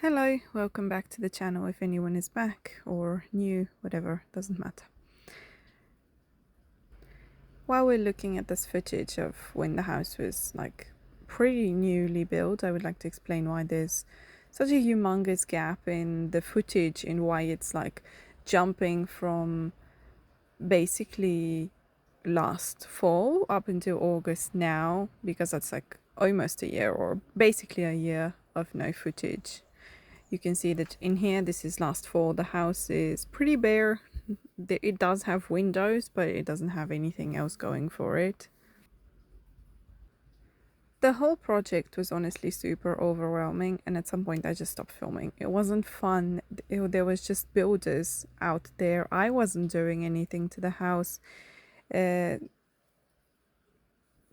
Hello, welcome back to the channel if anyone is back or new, whatever, doesn't matter. While we're looking at this footage of when the house was pretty newly built, I would like to explain why there's such a humongous gap in the footage and why it's jumping from basically last fall up until August now, because that's almost a year or basically a year of no footage. You can see that in here, this is last fall. The house is pretty bare. It does have windows, but it doesn't have anything else going for it. The whole project was honestly super overwhelming, and at some point I just stopped filming. It wasn't fun. There was just builders out there. I wasn't doing anything to the house.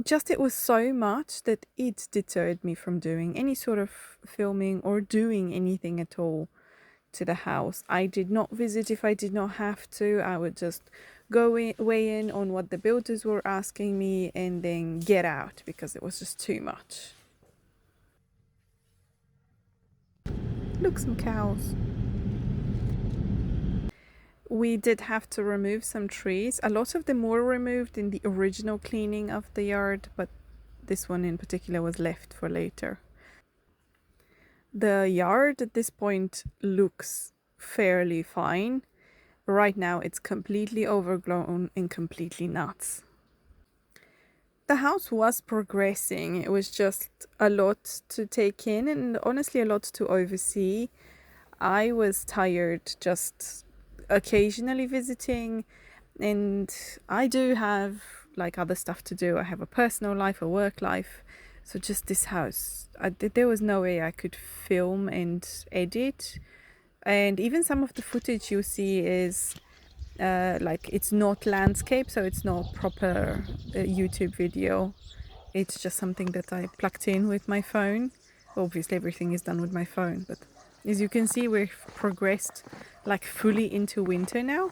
Just it was so much that it deterred me from doing any sort of filming or doing anything at all to the house. I did not visit if I did not have to. I would just weigh in on what the builders were asking me and then get out because it was just too much. Look, some cows. We did have to remove some trees. A lot of them were removed in the original cleaning of the yard, but this one in particular was left for later. The yard at this point looks fairly fine. Right now it's completely overgrown and completely nuts. The house was progressing. It was just a lot to take in and honestly a lot to oversee. I was tired just occasionally visiting, and I do have other stuff to do. I have a personal life, a work life. So just this house, there was no way I could film and edit. And even some of the footage you see is it's not landscape, so it's not proper YouTube video. It's just something that I plugged in with my phone. Obviously everything is done with my phone, but as you can see, we've progressed fully into winter now,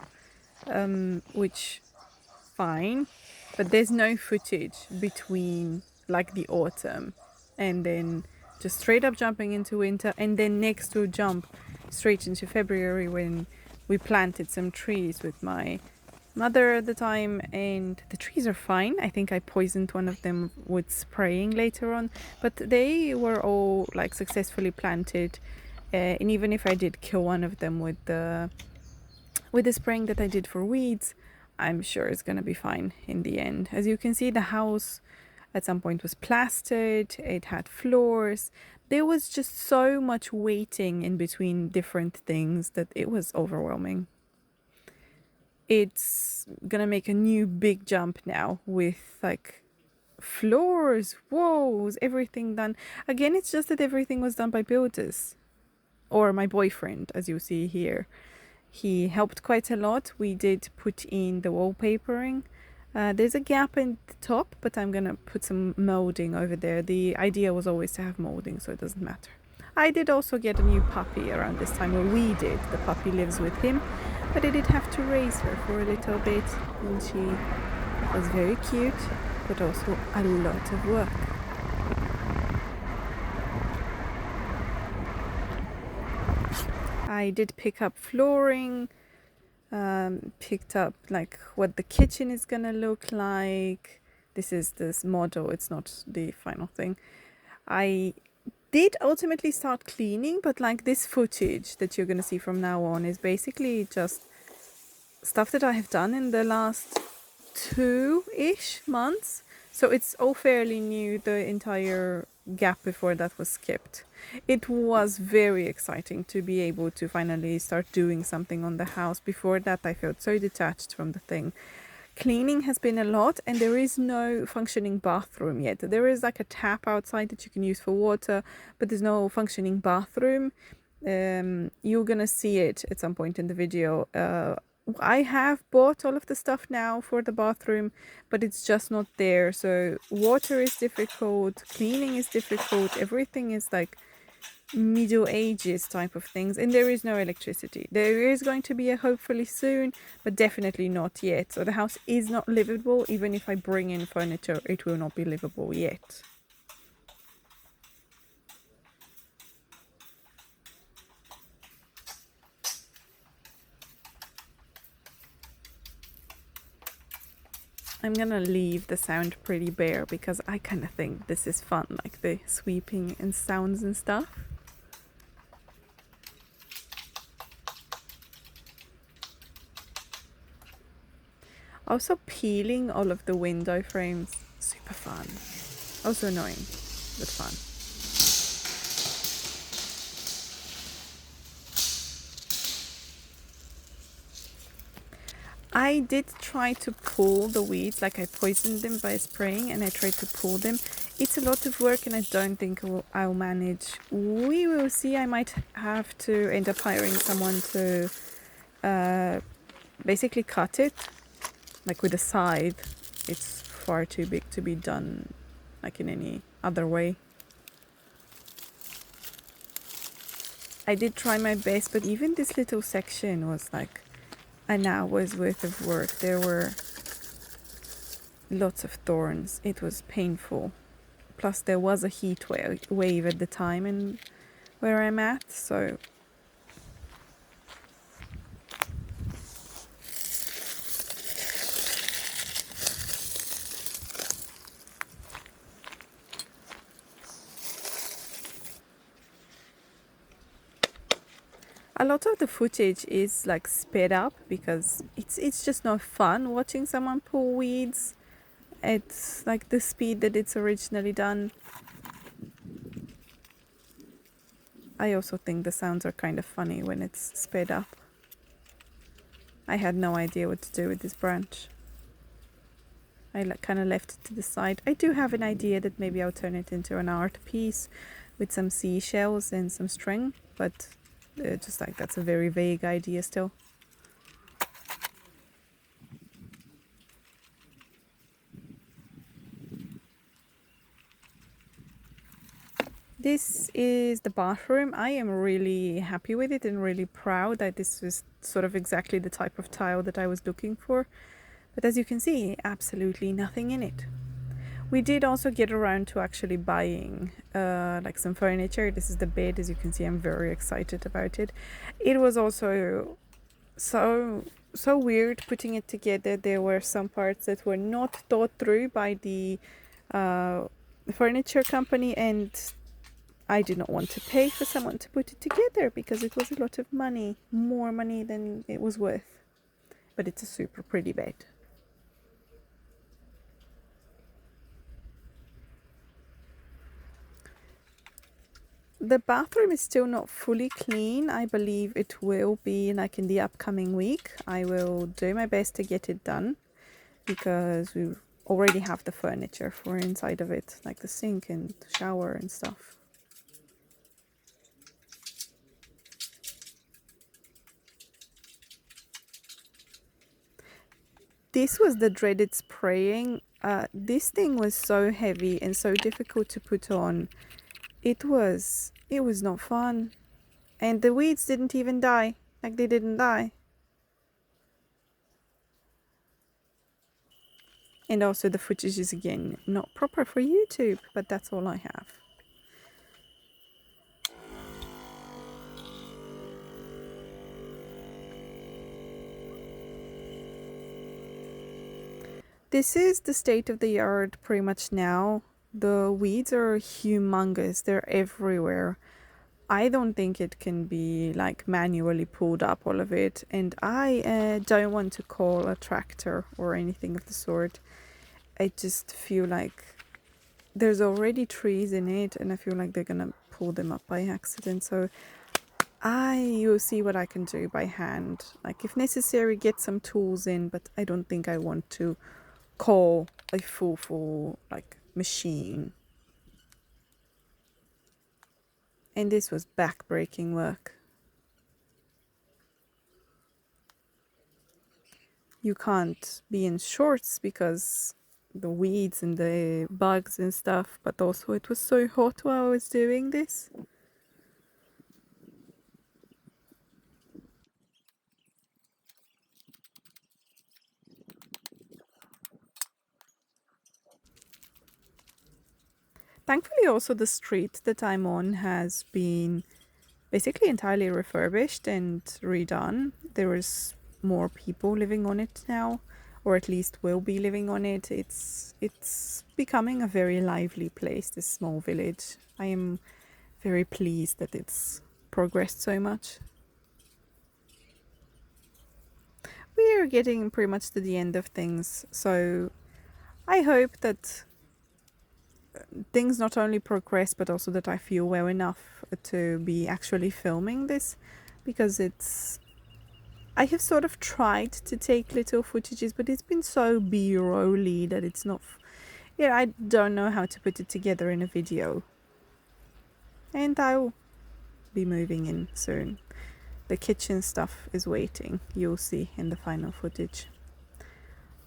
which fine, but there's no footage between the autumn and then just straight up jumping into winter, and then next we'll jump straight into February when we planted some trees with my mother at the time, and the trees are fine. I think I poisoned one of them with spraying later on, but they were all successfully planted, and even if I did kill one of them with the spraying that I did for weeds, I'm sure it's gonna be fine in the end. As you can see, the house at some point was plastered, it had floors. There was just so much waiting in between different things that it was overwhelming. It's gonna make a new big jump now with floors, walls, everything done. Again, it's just that everything was done by builders or my boyfriend, as you see here. He helped quite a lot. We did put in the wallpapering. There's a gap in the top, but I'm gonna put some molding over there. The idea was always to have molding, so it doesn't matter. I did also get a new puppy around this time, or we did. The puppy lives with him, but I did have to raise her for a little bit, and she was very cute, but also a lot of work. I did pick up flooring, picked up what the kitchen is gonna look like. This is this model, it's not the final thing. I did ultimately start cleaning, but this footage that you're gonna see from now on is basically just stuff that I have done in the last 2-ish months. So it's all fairly new. The entire gap before that was skipped. It was very exciting to be able to finally start doing something on the house. Before that, I felt so detached from the thing. Cleaning has been a lot, and there is no functioning bathroom yet. There is a tap outside that you can use for water, but there's no functioning bathroom. You're gonna see it at some point in the video. I have bought all of the stuff now for the bathroom, but it's just not there. So water is difficult, cleaning is difficult, everything is Middle Ages type of things, and there is no electricity. There is going to be a hopefully soon, but definitely not yet. So the house is not livable. Even if I bring in furniture, it will not be livable yet. I'm gonna leave the sound pretty bare because I kind of think this is fun, like the sweeping and sounds and stuff. Also peeling all of the window frames, super fun. Also annoying, but fun. I did try to pull the weeds, like I poisoned them by spraying and I tried to pull them. It's a lot of work and I don't think I'll manage. We will see. I might have to end up hiring someone to basically cut it, like with a scythe. It's far too big to be done like in any other way. I did try my best, but even this little section was like an hour's worth of work. There were lots of thorns. It was painful. Plus there was a heat wave at the time and where I'm at, so a lot of the footage is like sped up because it's just not fun watching someone pull weeds at like the speed that it's originally done. I also think the sounds are kind of funny when it's sped up. I had no idea what to do with this branch. I kind of left it to the side. I do have an idea that maybe I'll turn it into an art piece with some seashells and some string, but just like that's a very vague idea still. This is the bathroom. I am really happy with it and really proud that this was sort of exactly the type of tile that I was looking for. But as you can see, absolutely nothing in it. We did also get around to actually buying like some furniture. This is the bed. As you can see, I'm very excited about it. It was also so weird putting it together. There were some parts that were not thought through by the furniture company, and I did not want to pay for someone to put it together because it was a lot of money, more money than it was worth. But it's a super pretty bed. The bathroom is still not fully clean. I believe it will be like in the upcoming week. I will do my best to get it done because we already have the furniture for inside of it, like the sink and shower and stuff. This was the dreaded spraying. This thing was so heavy and so difficult to put on. It was not fun. And the weeds didn't even die. Like they didn't die. And also the footage is again not proper for YouTube, but that's all I have. This is the state of the yard pretty much now. The weeds are humongous. They're everywhere. I don't think it can be like manually pulled up, all of it. And I don't want to call a tractor or anything of the sort. I just feel like there's already trees in it and I feel like they're gonna pull them up by accident. So I will see what I can do by hand. Like if necessary, get some tools in, but I don't think I want to call a full like machine. And this was back-breaking work. You can't be in shorts because the weeds and the bugs and stuff, but also it was so hot while I was doing this. Thankfully also the street that I'm on has been basically entirely refurbished and redone. There is more people living on it now. or at least will be living on it. It's becoming a very lively place, this small village. I am very pleased that it's progressed so much. We are getting pretty much to the end of things, so I hope that things not only progress but also that I feel well enough to be actually filming this, because I have sort of tried to take little footages, but it's been so B-rolly that it's not I don't know how to put it together in a video. And I'll be moving in soon. The kitchen stuff is waiting, you'll see in the final footage.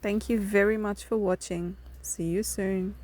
Thank you very much for watching. See you soon.